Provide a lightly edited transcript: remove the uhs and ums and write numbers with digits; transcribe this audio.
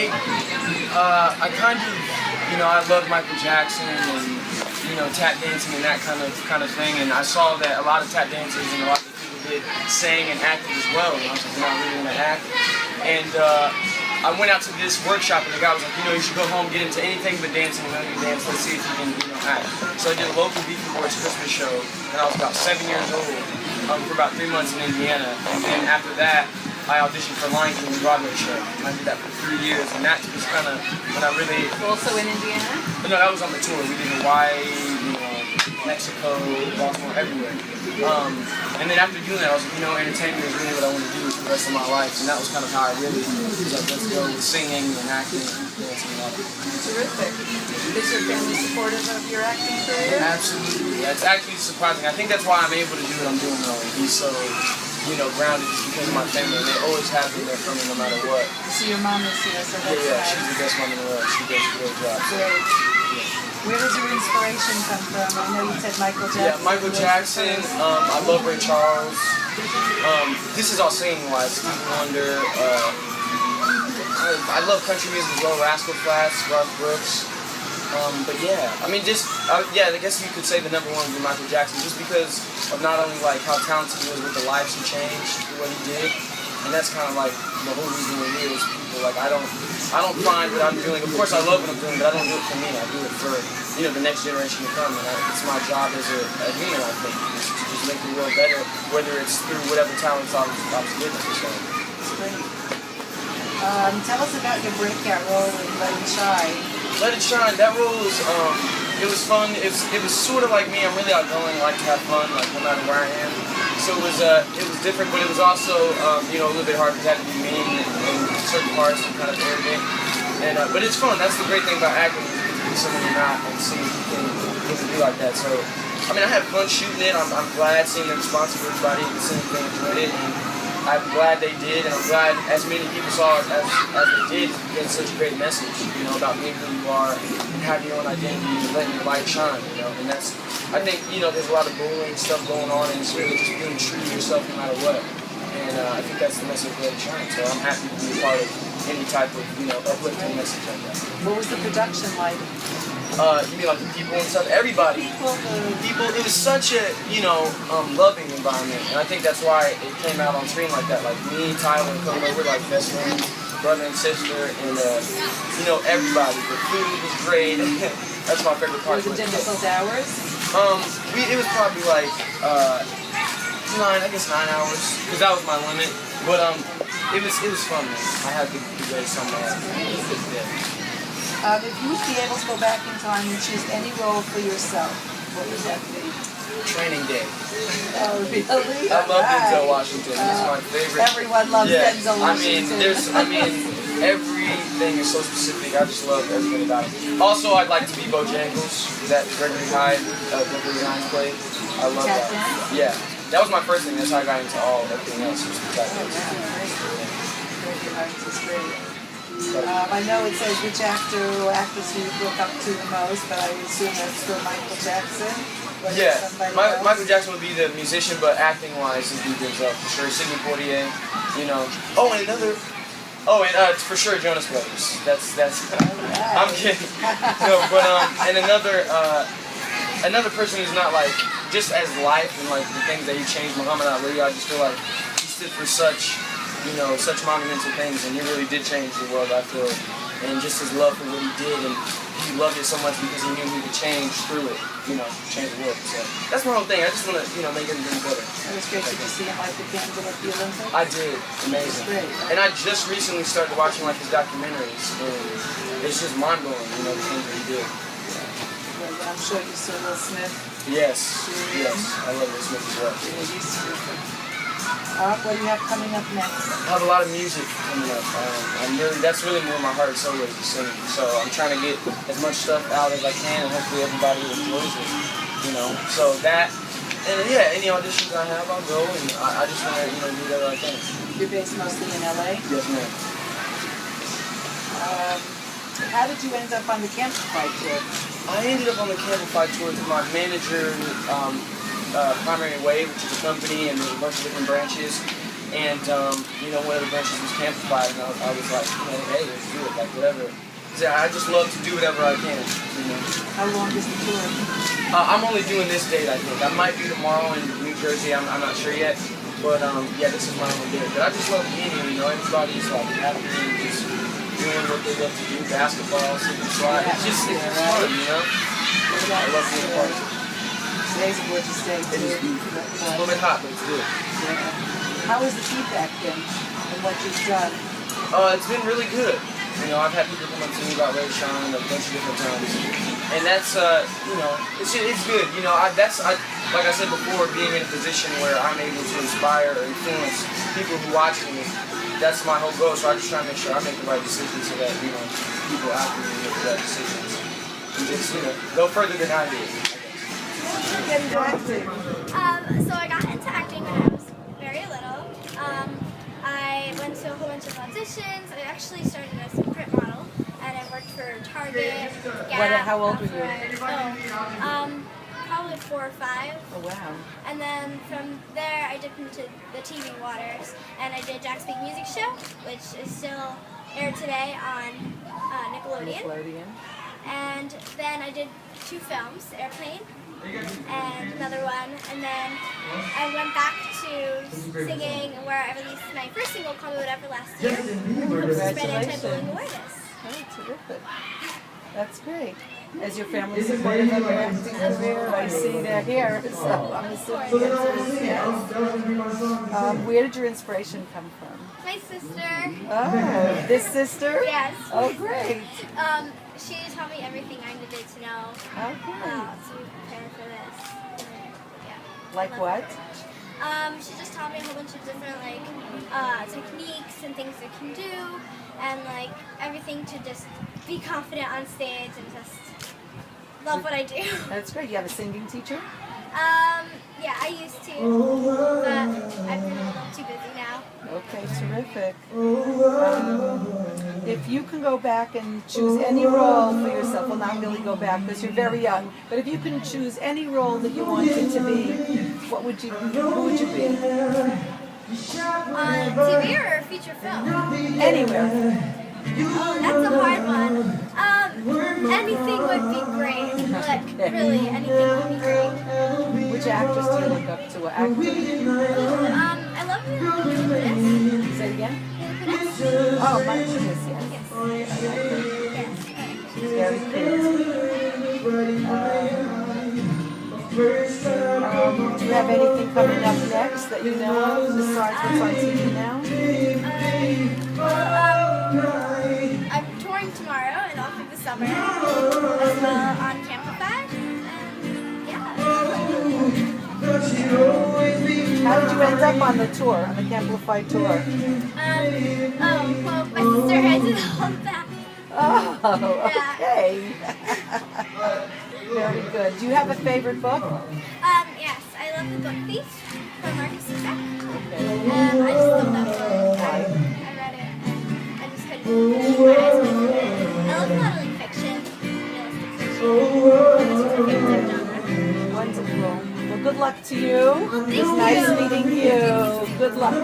I kind of, I love Michael Jackson and, tap dancing and that kind of thing. And I saw that a lot of tap dancers and a lot of people did sang and acted as well. And I was like, I'm not really going to act. And I went out to this workshop and the guy was like, you should go home, get into anything but dancing and learn to dance. Let's see if you can, act. So I did a local Beacon Boys Christmas show, and I was about 7 years old for about 3 months in Indiana. And then after that, I auditioned for Lion King Broadway show. And I did that for 3 years, and that was kind of when I really... Also in Indiana? No, that was on the tour. We did Hawaii, Mexico, Baltimore, everywhere. And then after doing that, I was like, entertainment is really what I want to do for the rest of my life. And that was kind of how I really was like, let's go with singing and acting and dancing and all that. Terrific. Is your family supportive of your acting career? Absolutely. It's actually surprising. I think that's why I'm able to do what I'm doing though, and be so, grounded just because of my family. And they always have been there for me no matter what. So your mom is here, so that's Yeah, nice. she's the best mom in the world. She does a great job. Great. Where does your inspiration come from? I know you said Michael Jackson. Yeah, Michael Jackson. I love Ray Charles. This is all singing-wise. Stevie Wonder. I love country music as well. Rascal Flatts, Garth Brooks. But yeah, I mean, I guess you could say the number one would be Michael Jackson, just because of not only like how talented he was with the lives he changed, what he did, and that's kind of like the whole reason we're here is people. Like I don't find what I'm doing. Of course, I love what I'm doing, but I don't do it for me. I do it for the next generation to come, and it's my job as a human. I think is to just make the world better, whether it's through whatever talents I was given. So. Great. Tell us about your breakout role in Let It Shine. Let It Shine. That role was it was fun. It was sort of like me. I'm really outgoing. I like to have fun, like no matter where I am. So it was different, but it was also a little bit hard because I had to be mean in certain parts and kind of arrogant. And but it's fun. That's the great thing about acting. You get to be someone you're not and see if you can be like that. So I mean, I had fun shooting it. I'm glad seeing the response of everybody and seeing if they enjoyed it. And I'm glad they did, and I'm glad as many people saw it as they did, because it's such a great message, about being who you are and having your own identity and letting your light shine, and that's, I think, there's a lot of bullying stuff going on, and it's really just being true to yourself no matter what, and I think that's the message of Let It Shine, so I'm happy to be a part of any type of, uplifting message like that. What was the production like? You mean like the people and stuff? Everybody. People, it was such a, loving environment. And I think that's why it came out on screen like that. Like me, Tyler, and Karlee, we're like best friends, brother and sister, and, everybody. The food was great. That's my favorite part. Was it difficult hours? It was probably like, 9 hours, because that was my limit. But, it was fun, man. I had the great summer. If you would be able to go back in time and choose any role for yourself, what would that be? Training Day. Oh, really? I love Denzel Washington. He's my favorite. Everyone loves Denzel Washington. Everything is so specific. I just love everything about it. Also, I'd like to be Bojangles. That Gregory Hines played. I love that. Yeah. That was my first thing. That's how I got into everything else. Was the tap dance. Gregory Hines is great. I know it says which actor or actress you look up to the most, but I assume that's still Michael Jackson. Yeah, Michael Jackson would be the musician, but acting-wise, he'd be Denzel for sure. Sidney Poitier, Oh, and for sure Jonas Brothers. That's. Right. I'm kidding. No, but and another person who's not like just as life and like the things that he changed, Muhammad Ali. I just feel like he stood for such monumental things, and he really did change the world, I feel, and just his love for what he did, and he loved it so much because he knew he could change through it, change the world, so that's my whole thing. I just want to, make everything better. It was great to see him like the Candle at the Olympics. I did. Amazing. Great. And I just recently started watching, his documentaries, and it's just mind-blowing, the things that he did. Yeah, I'm sure you saw Will Smith. Yes, I love Will Smith as well. What do you have coming up next? I have a lot of music coming up. That's really where my heart and soul is, singing. So I'm trying to get as much stuff out as I can, and hopefully everybody enjoys it. So that, and any auditions I have, I'll go, and I just want to, do whatever I can. You're based mostly in LA? Yes, ma'am. How did you end up on the Camplified tour? I ended up on the Camplified tour with my manager, Primary Wave, which is a company, and there's a bunch of different branches. And you know, one of the branches was Camplified, and I was like, you know, hey, let's do it, like whatever. I just love to do whatever I can. You know. How long is the tour? I'm only doing this date, I think. I might do tomorrow in New Jersey. I'm not sure yet. But yeah, this is my only date. But I just love meeting, you know, everybody's like happy and just doing what they love to do, basketball, slip and slide. It's fun, you know. I love being a part of it. Today's a gorgeous day too. It is beautiful. It's a little bit hot, but it's good. Yeah. How has the feedback been and what you've done? It's been really good. You know, I've had people come up to me about Ray Sean a bunch of different times, and that's you know, it's good. You know, like I said before, being in a position where I'm able to inspire or influence people who watch me. That's my whole goal. So I just try to make sure I make the right decisions so that, you know, people after me make the right decisions and just, you know, go further than I did. You get into acting? So I got into acting when I was very little. I went to a whole bunch of auditions. I actually started as a print model, and I worked for Target, Gap. How old were you? Probably 4 or 5. Oh wow. And then from there I dipped into the TV waters, and I did Jack's Big Music Show, which is still aired today on Nickelodeon. And then I did 2 films, Airplane and another one, and then I went back to singing where I released my first single, Call Me Whatever, last year. Spread anti-bullying awareness. Oh, terrific. That's great. Is your family supportive of your acting career? I see they're here, so I'm assuming yes. Where did your inspiration come from? My sister. Oh, this sister? Yes. Oh, great. She taught me everything I needed to know to prepare for this. Yeah. Like what? She just taught me a whole bunch of different techniques and things I can do, and like everything to just be confident on stage and just love what I do. That's great. You have a singing teacher? Yeah, I used to, but I've been a little too busy now. Okay, terrific. If you can go back and choose any role for yourself, well, not really go back because you're very young, but if you can choose any role that you wanted to be, who would you be? On TV or feature film? Anywhere. Oh, that's a hard one. Anything would be great. Like, really, anything would be great. Which actress do you look up to? I love Mila Kunis. Say it again? Mila Kunis. Oh, my goodness, yes. Yes. She's very cool. Do you have anything coming up next that you know of besides what's on TV now? I'm touring tomorrow and all through the summer as well on Camplified. And yeah. How did you end up on the tour, on the Camplified tour? Well, my sister handed all of that. Oh, okay. Very good. Do you have a favorite book? Yes, I love The Book Thief from Marcus Beck. Okay. I just love that book. I read it and I just couldn't keep my eyes off it. I love a lot of like fiction, realistic fiction. That's my favorite genre. Wonderful. Well, good luck to you. Thank It's nice meeting you. Good luck.